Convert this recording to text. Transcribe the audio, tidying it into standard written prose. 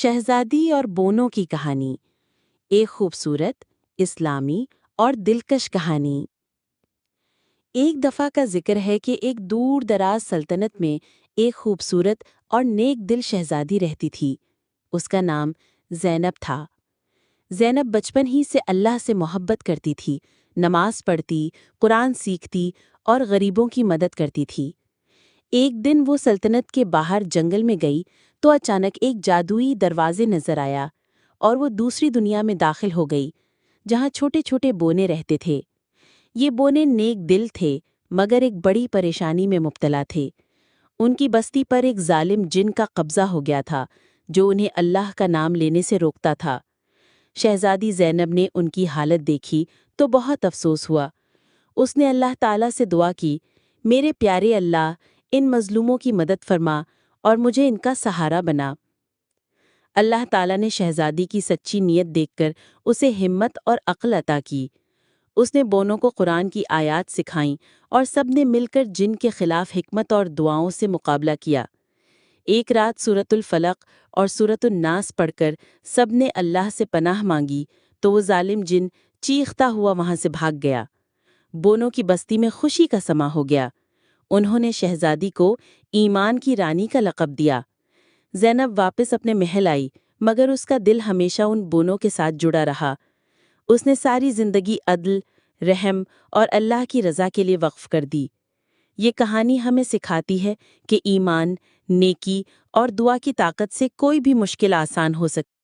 شہزادی اور بونوں کی کہانی، ایک خوبصورت اسلامی اور دلکش کہانی۔ ایک دفعہ کا ذکر ہے کہ ایک دور دراز سلطنت میں ایک خوبصورت اور نیک دل شہزادی رہتی تھی۔ اس کا نام زینب تھا۔ زینب بچپن ہی سے اللہ سے محبت کرتی تھی، نماز پڑھتی، قرآن سیکھتی اور غریبوں کی مدد کرتی تھی۔ ایک دن وہ سلطنت کے باہر جنگل میں گئی تو اچانک ایک جادوئی دروازے نظر آیا اور وہ دوسری دنیا میں داخل ہو گئی جہاں چھوٹے چھوٹے بونے رہتے تھے۔ یہ بونے نیک دل تھے مگر ایک بڑی پریشانی میں مبتلا تھے۔ ان کی بستی پر ایک ظالم جن کا قبضہ ہو گیا تھا جو انہیں اللہ کا نام لینے سے روکتا تھا۔ شہزادی زینب نے ان کی حالت دیکھی تو بہت افسوس ہوا۔ اس نے اللہ تعالیٰ سے دعا کی، میرے پیارے اللہ، ان مظلوموں کی مدد فرما اور مجھے ان کا سہارا بنا۔ اللہ تعالیٰ نے شہزادی کی سچی نیت دیکھ کر اسے ہمت اور عقل عطا کی۔ اس نے بونوں کو قرآن کی آیات سکھائیں اور سب نے مل کر جن کے خلاف حکمت اور دعاؤں سے مقابلہ کیا۔ ایک رات سورۃ الفلق اور سورۃ الناس پڑھ کر سب نے اللہ سے پناہ مانگی تو وہ ظالم جن چیختا ہوا وہاں سے بھاگ گیا۔ بونوں کی بستی میں خوشی کا سما ہو گیا۔ انہوں نے شہزادی کو ایمان کی رانی کا لقب دیا۔ زینب واپس اپنے محل آئی مگر اس کا دل ہمیشہ ان بونوں کے ساتھ جڑا رہا۔ اس نے ساری زندگی عدل، رحم اور اللہ کی رضا کے لیے وقف کر دی۔ یہ کہانی ہمیں سکھاتی ہے کہ ایمان، نیکی اور دعا کی طاقت سے کوئی بھی مشکل آسان ہو سکتی ہے۔